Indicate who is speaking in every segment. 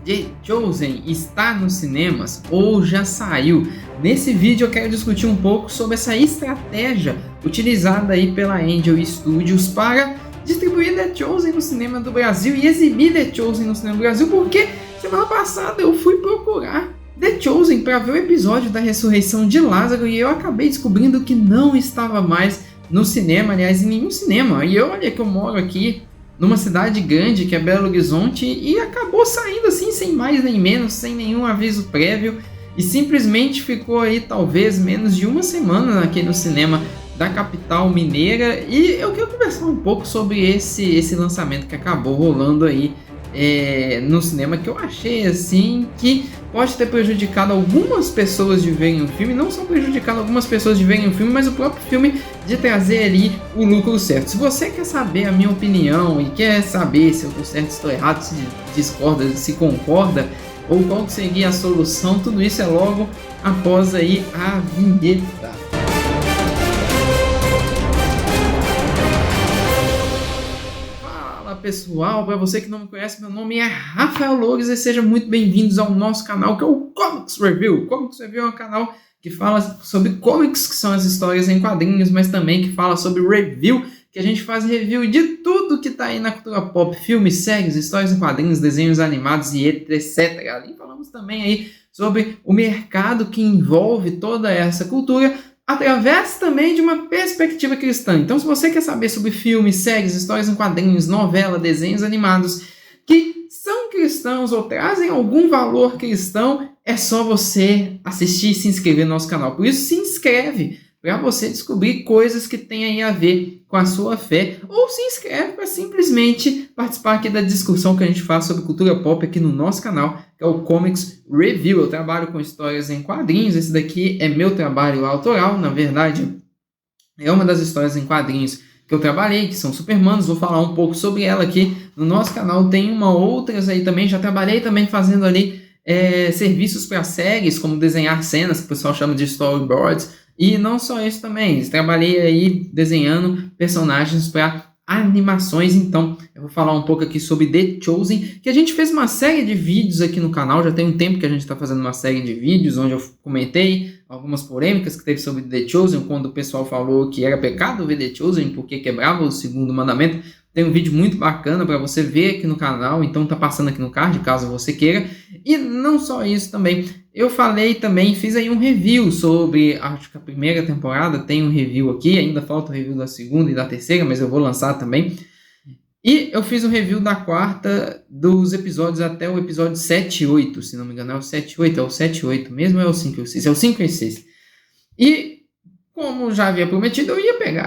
Speaker 1: The Chosen está nos cinemas ou já saiu? Nesse vídeo eu quero discutir um pouco sobre essa estratégia utilizada aí pela Angel Studios para distribuir The Chosen no cinema do Brasil e exibir The Chosen no cinema do Brasil, porque semana passada eu fui procurar The Chosen para ver o episódio da ressurreição de Lázaro e eu acabei descobrindo que não estava mais no cinema, aliás, em nenhum cinema. E olha que eu moro aqui numa cidade grande que é Belo Horizonte e acabou saindo assim, sem mais nem menos, sem nenhum aviso prévio e simplesmente ficou aí talvez menos de uma semana aqui no cinema da capital mineira. E eu quero conversar um pouco sobre esse lançamento que acabou rolando aí no cinema, que eu achei assim que pode ter prejudicado algumas pessoas de verem o filme, não só prejudicado algumas pessoas de verem o filme, mas o próprio filme de trazer ali o lucro certo. Se você quer saber a minha opinião e quer saber se eu estou certo, se estou errado, se discorda, se concorda, ou qual seria a solução, tudo isso é logo após aí a vinheta. Pessoal, para você que não me conhece, meu nome é Rafael Loures e sejam muito bem-vindos ao nosso canal, que é o Comics Review. Comics Review é um canal que fala sobre comics, que são as histórias em quadrinhos, mas também que fala sobre review, que a gente faz review de tudo que está aí na cultura pop, filmes, séries, histórias em quadrinhos, desenhos animados e etc. Ali falamos também aí sobre o mercado que envolve toda essa cultura, através também de uma perspectiva cristã. Então, se você quer saber sobre filmes, séries, histórias em quadrinhos, novela, desenhos animados que são cristãos ou trazem algum valor cristão, é só você assistir e se inscrever no nosso canal. Por isso, se inscreve para você descobrir coisas que têm aí a ver com a sua fé, ou se inscreve para simplesmente participar aqui da discussão que a gente faz sobre cultura pop aqui no nosso canal, que é o Comics Review. Eu trabalho com histórias em quadrinhos, esse daqui é meu trabalho autoral, na verdade é uma das histórias em quadrinhos que eu trabalhei, que são Supermanos. Vou falar um pouco sobre ela aqui no nosso canal. Tem outras aí também, já trabalhei também fazendo ali serviços para séries, como desenhar cenas, que o pessoal chama de storyboards. E não só isso também, trabalhei aí desenhando personagens para animações. Então eu vou falar um pouco aqui sobre The Chosen, que a gente fez uma série de vídeos aqui no canal, já tem um tempo que a gente está fazendo uma série de vídeos, onde eu comentei algumas polêmicas que teve sobre The Chosen, quando o pessoal falou que era pecado ver The Chosen, porque quebrava o segundo mandamento. Tem um vídeo muito bacana para você ver aqui no canal, então tá passando aqui no card, caso você queira. E não só isso também, eu falei também, fiz aí um review sobre, acho que a primeira temporada, tem um review aqui, ainda falta o review da segunda e da terceira, mas eu vou lançar também. E eu fiz um review da quarta, dos episódios até o episódio 7 e 8, se não me engano, é o 7 e 8, é o 7 e 8 mesmo, é o 5 e o 6, é o 5 e 6. E como já havia prometido, eu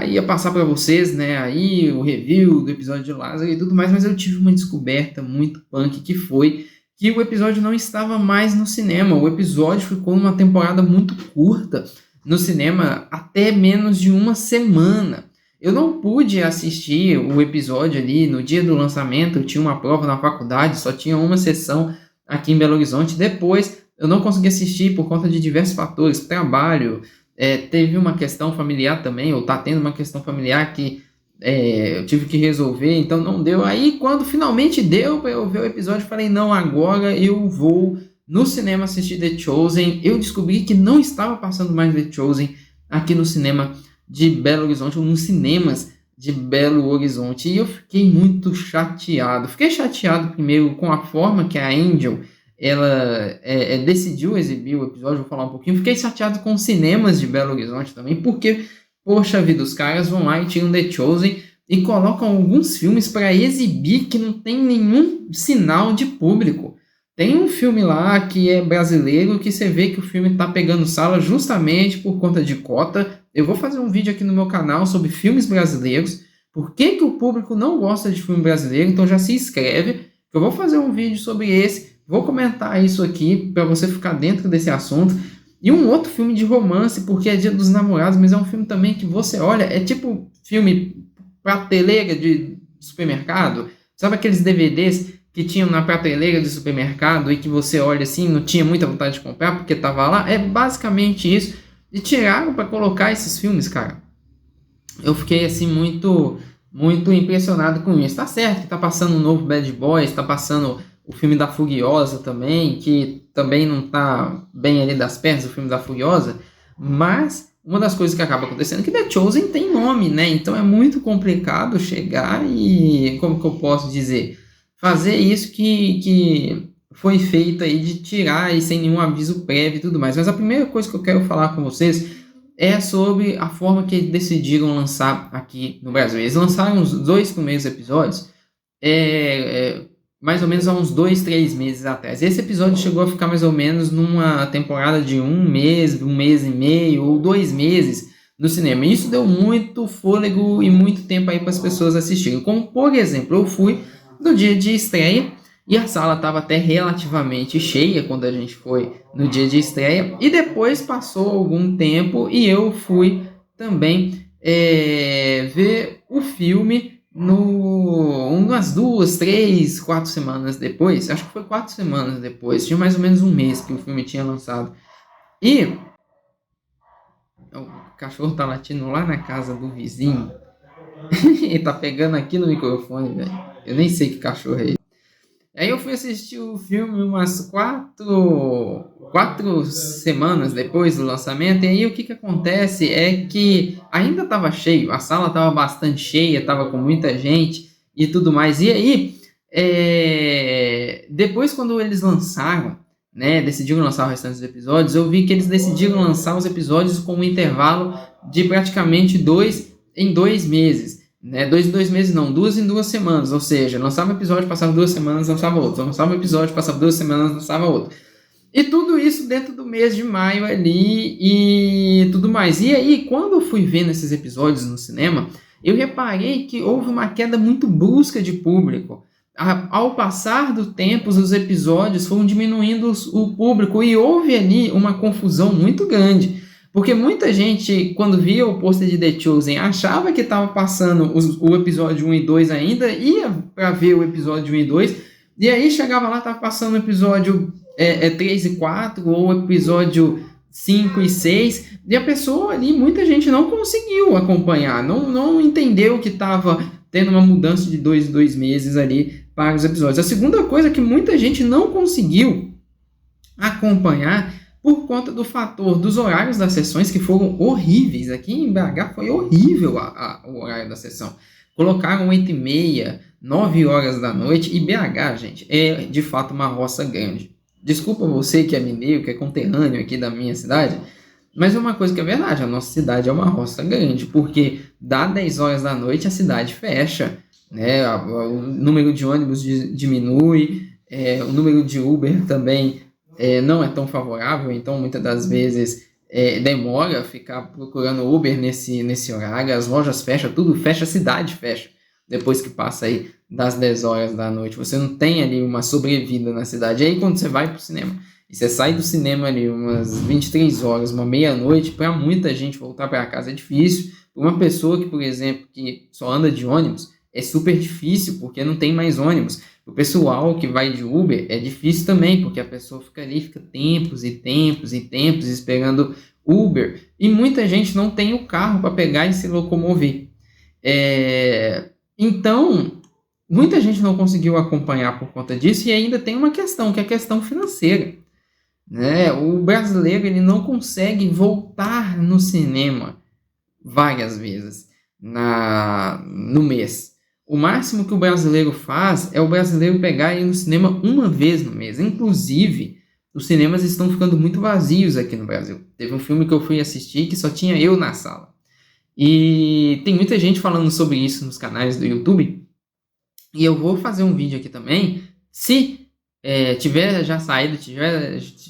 Speaker 1: ia passar para vocês, né, aí o review do episódio de Lázaro e tudo mais, mas eu tive uma descoberta muito punk, que foi que o episódio não estava mais no cinema. O episódio ficou numa temporada muito curta no cinema, até menos de uma semana. Eu não pude assistir o episódio ali no dia do lançamento, eu tinha uma prova na faculdade, só tinha uma sessão aqui em Belo Horizonte. Depois eu não consegui assistir por conta de diversos fatores, trabalho, teve uma questão familiar também, ou tá tendo uma questão familiar que eu tive que resolver, então não deu. Aí quando finalmente deu para eu ver o episódio, eu falei, não, agora eu vou no cinema assistir The Chosen. Eu descobri que não estava passando mais The Chosen aqui no cinema de Belo Horizonte, ou nos cinemas de Belo Horizonte, e eu fiquei muito chateado. Fiquei chateado primeiro com a forma que a Angel ela decidiu exibir o episódio, vou falar um pouquinho. Fiquei chateado com os cinemas de Belo Horizonte também, porque, poxa vida, os caras vão lá e tiram The Chosen e colocam alguns filmes para exibir que não tem nenhum sinal de público. Tem um filme lá que é brasileiro, que você vê que o filme está pegando sala justamente por conta de cota. Eu vou fazer um vídeo aqui no meu canal sobre filmes brasileiros, por que o público não gosta de filme brasileiro, então já se inscreve, que eu vou fazer um vídeo sobre esse. Vou comentar isso aqui para você ficar dentro desse assunto. E um outro filme de romance, porque é Dia dos Namorados, mas é um filme também que você olha, é tipo filme prateleira de supermercado. Sabe aqueles DVDs que tinham na prateleira de supermercado e que você olha assim, não tinha muita vontade de comprar porque tava lá? É basicamente isso. E tiraram para colocar esses filmes, cara. Eu fiquei assim muito impressionado com isso. Tá certo que tá passando um novo Bad Boys, tá passando o filme da Furiosa também, que também não tá bem ali das pernas, o filme da Furiosa, mas uma das coisas que acaba acontecendo é que The Chosen tem nome, né? Então é muito complicado chegar e, como que eu posso dizer, fazer isso que foi feito aí de tirar e sem nenhum aviso prévio e tudo mais. Mas a primeira coisa que eu quero falar com vocês é sobre a forma que eles decidiram lançar aqui no Brasil. Eles lançaram os 2 primeiros episódios mais ou menos há uns 2, 3 meses atrás. Esse episódio chegou a ficar mais ou menos numa temporada de 1 mês e meio ou 2 meses no cinema. E isso deu muito fôlego e muito tempo aí para as pessoas assistirem. Como, por exemplo, eu fui no dia de estreia e a sala estava até relativamente cheia quando a gente foi no dia de estreia. E depois passou algum tempo e eu fui também ver o filme umas 2, 3, 4 semanas depois. Acho que foi 4 semanas depois. Tinha mais ou menos um mês que o filme tinha lançado. E o cachorro tá latindo lá na casa do vizinho. E tá pegando aqui no microfone, velho. Eu nem sei que cachorro é esse. Aí eu fui assistir o filme umas 4 semanas depois do lançamento, e aí o que acontece é que ainda estava cheio, a sala estava bastante cheia, estava com muita gente e tudo mais. E aí, depois quando eles lançaram, né, decidiram lançar o restante dos episódios, eu vi que eles decidiram lançar os episódios com um intervalo de praticamente 2 em 2 meses. 2 em 2 meses não, 2 em 2 semanas, ou seja, lançava um episódio, passava 2 semanas, lançava outro, lançava um episódio, passava 2 semanas, lançava outro. E tudo isso dentro do mês de maio ali e tudo mais. E aí, quando eu fui vendo esses episódios no cinema, eu reparei que houve uma queda muito brusca de público. Ao passar do tempo, os episódios foram diminuindo o público e houve ali uma confusão muito grande. Porque muita gente, quando via o pôster de The Chosen, achava que estava passando o episódio 1 e 2 ainda, ia para ver o episódio 1 e 2, e aí chegava lá, estava passando o episódio 3 e 4, ou o episódio 5 e 6, e a pessoa ali, muita gente não conseguiu acompanhar, não entendeu que estava tendo uma mudança de 2 em 2 meses ali para os episódios. A segunda coisa é que muita gente não conseguiu acompanhar por conta do fator dos horários das sessões, que foram horríveis. Aqui em BH foi horrível o horário da sessão. Colocaram 8h30, 9 horas da noite, e BH, gente, é de fato uma roça grande. Desculpa você que é mineiro, que é conterrâneo aqui da minha cidade, mas é uma coisa que é verdade, a nossa cidade é uma roça grande, porque dá 10 horas da noite a cidade fecha, né? O número de ônibus diminui, o número de Uber também não é tão favorável, então muitas das vezes demora ficar procurando Uber nesse horário, as lojas fecham, tudo fecha, a cidade fecha, depois que passa aí das 10 horas da noite, você não tem ali uma sobrevida na cidade. E aí quando você vai pro cinema, e você sai do cinema ali umas 23 horas, uma meia-noite, para muita gente voltar para casa é difícil. Uma pessoa que, por exemplo, que só anda de ônibus, é super difícil, porque não tem mais ônibus. O pessoal que vai de Uber é difícil também, porque a pessoa fica ali, fica tempos e tempos e tempos esperando Uber, e muita gente não tem o carro para pegar e se locomover. Então, muita gente não conseguiu acompanhar por conta disso, e ainda tem uma questão, que é a questão financeira, né? O brasileiro ele não consegue voltar no cinema várias vezes no mês. O máximo que o brasileiro faz é o brasileiro pegar e ir no cinema uma vez no mês. Inclusive, os cinemas estão ficando muito vazios aqui no Brasil. Teve um filme que eu fui assistir que só tinha eu na sala. E tem muita gente falando sobre isso nos canais do YouTube. E eu vou fazer um vídeo aqui também. Se tiver já saído,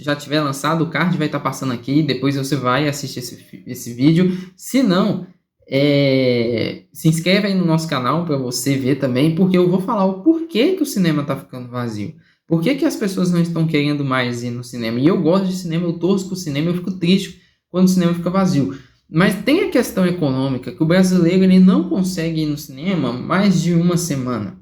Speaker 1: já tiver lançado, o card vai estar passando aqui. Depois você vai assistir esse vídeo. Se não, se inscreve aí no nosso canal para você ver também, porque eu vou falar o porquê que o cinema está ficando vazio. Por que as pessoas não estão querendo mais ir no cinema? E eu gosto de cinema, eu torço pro cinema, eu fico triste quando o cinema fica vazio. Mas tem a questão econômica, que o brasileiro ele não consegue ir no cinema mais de uma semana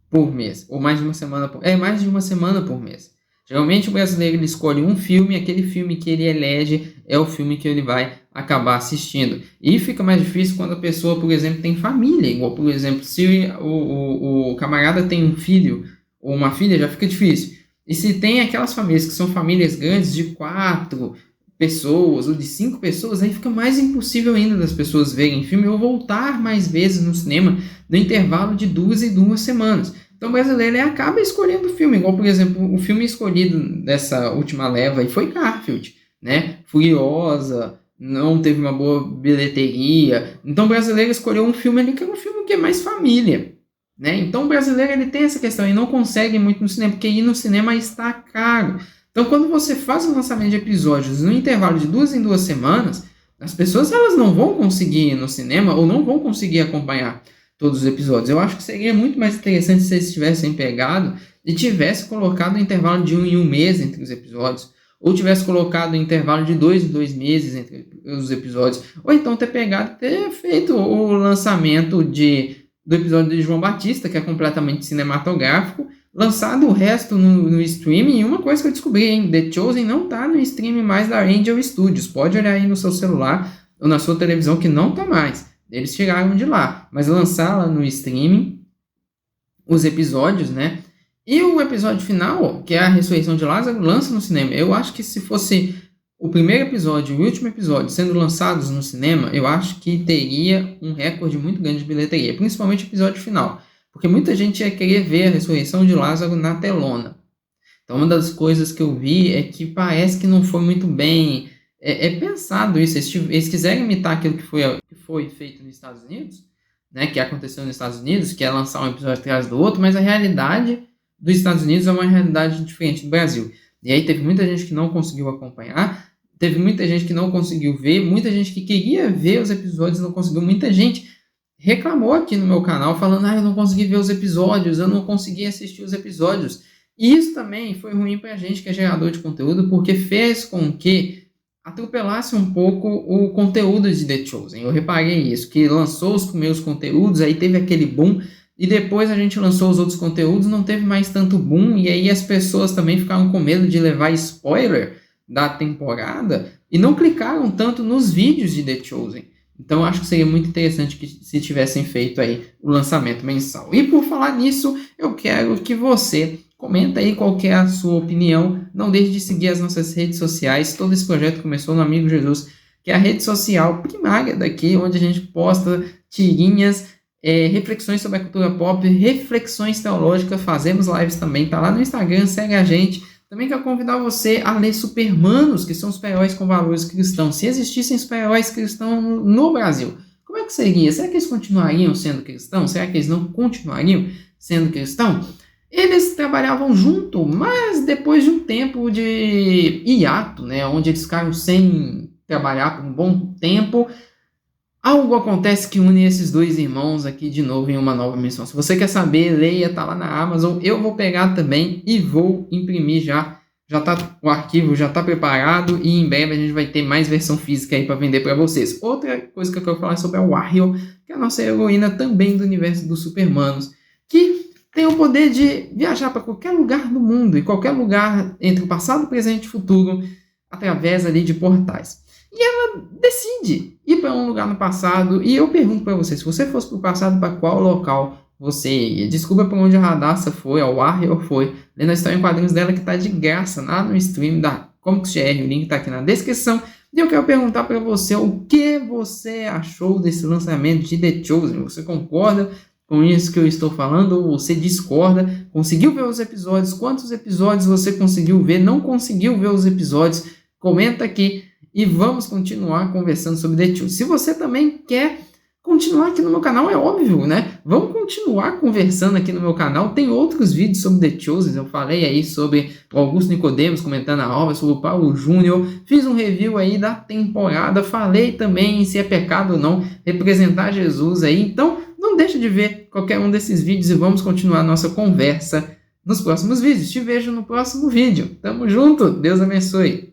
Speaker 1: por mês. Ou mais de uma semana mais de uma semana por mês. Geralmente o brasileiro ele escolhe um filme, aquele filme que ele elege é o filme que ele vai acabar assistindo. E fica mais difícil quando a pessoa, por exemplo, tem família. Igual, por exemplo, se o camarada tem um filho ou uma filha, já fica difícil. E se tem aquelas famílias que são famílias grandes de 4 pessoas ou de 5 pessoas, aí fica mais impossível ainda das pessoas verem filme ou voltar mais vezes no cinema no intervalo de 2 em 2 semanas. Então o brasileiro acaba escolhendo o filme, igual por exemplo o filme escolhido dessa última leva aí foi Garfield, né? Furiosa, não teve uma boa bilheteria. Então o brasileiro escolheu um filme ali que é um filme que é mais família, né? Então o brasileiro ele tem essa questão e não consegue muito no cinema, porque ir no cinema está caro. Então quando você faz o lançamento de episódios no intervalo de 2 em 2 semanas, as pessoas elas não vão conseguir ir no cinema ou não vão conseguir acompanhar todos os episódios. Eu acho que seria muito mais interessante se eles tivessem pegado e tivesse colocado um intervalo de 1 em 1 mês entre os episódios, ou tivesse colocado um intervalo de 2 em 2 meses entre os episódios, ou então ter pegado e ter feito o lançamento do episódio de João Batista, que é completamente cinematográfico, lançado o resto no streaming. E uma coisa que eu descobri, hein? The Chosen não tá no streaming mais da Angel Studios. Pode olhar aí no seu celular ou na sua televisão que não tá mais. Eles tiraram de lá. Mas lançar lá no streaming os episódios, né? E o episódio final, que é a ressurreição de Lázaro, lança no cinema. Eu acho que se fosse o primeiro episódio e o último episódio sendo lançados no cinema, eu acho que teria um recorde muito grande de bilheteria. Principalmente o episódio final. Porque muita gente ia querer ver a ressurreição de Lázaro na telona. Então uma das coisas que eu vi é que parece que não foi muito bem pensado isso. Eles quiserem imitar aquilo que foi feito nos Estados Unidos, né, que aconteceu nos Estados Unidos, que é lançar um episódio atrás do outro, mas a realidade dos Estados Unidos é uma realidade diferente do Brasil. E aí teve muita gente que não conseguiu acompanhar, teve muita gente que não conseguiu ver, muita gente que queria ver os episódios e não conseguiu, muita gente reclamou aqui no meu canal falando, eu não consegui ver os episódios, eu não consegui assistir os episódios. E isso também foi ruim pra gente que é gerador de conteúdo, porque fez com que atropelasse um pouco o conteúdo de The Chosen. Eu reparei isso, que lançou os primeiros conteúdos, aí teve aquele boom, e depois a gente lançou os outros conteúdos, não teve mais tanto boom, e aí as pessoas também ficaram com medo de levar spoiler da temporada, e não clicaram tanto nos vídeos de The Chosen. Então eu acho que seria muito interessante que se tivessem feito aí o lançamento mensal. E por falar nisso, eu quero que você comenta aí qual que é a sua opinião. Não deixe de seguir as nossas redes sociais. Todo esse projeto começou no Amigo Jesus, que é a rede social primária daqui, onde a gente posta tirinhas, reflexões sobre a cultura pop, reflexões teológicas. Fazemos lives também, tá lá no Instagram, segue a gente. Também quero convidar você a ler Supermanos, que são super-heróis com valores cristãos. Se existissem super-heróis cristãos no Brasil, como é que seria? Será que eles continuariam sendo cristãos? Será que eles não continuariam sendo cristãos? Eles trabalhavam junto, mas depois de um tempo de hiato, né, onde eles ficaram sem trabalhar por um bom tempo, algo acontece que une esses dois irmãos aqui de novo em uma nova missão. Se você quer saber, leia, tá lá na Amazon. Eu vou pegar também e vou imprimir já. O arquivo já está preparado e em breve a gente vai ter mais versão física aí para vender para vocês. Outra coisa que eu quero falar sobre é a Warrior, que é a nossa heroína também do universo dos Supermanos, que tem o poder de viajar para qualquer lugar do mundo e qualquer lugar entre o passado, presente e futuro através ali de portais. E ela decide ir para um lugar no passado. E eu pergunto para você, se você fosse para o passado, para qual local você iria? Descubra para onde a Radassa foi, a Warrior foi. Lendo a história em quadrinhos dela que está de graça lá no stream da Comics GR. O link está aqui na descrição. E eu quero perguntar para você o que você achou desse lançamento de The Chosen. Você concorda com isso que eu estou falando ou você discorda? Conseguiu ver os episódios? Quantos episódios você conseguiu ver? Não conseguiu ver os episódios? Comenta aqui. E vamos continuar conversando sobre The Chosen. Se você também quer continuar aqui no meu canal, é óbvio, né? Vamos continuar conversando aqui no meu canal. Tem outros vídeos sobre The Chosen. Eu falei aí sobre o Augusto Nicodemos comentando a obra, sobre o Paulo Júnior. Fiz um review aí da temporada. Falei também se é pecado ou não representar Jesus aí. Então, não deixa de ver qualquer um desses vídeos e vamos continuar a nossa conversa nos próximos vídeos. Te vejo no próximo vídeo. Tamo junto. Deus abençoe.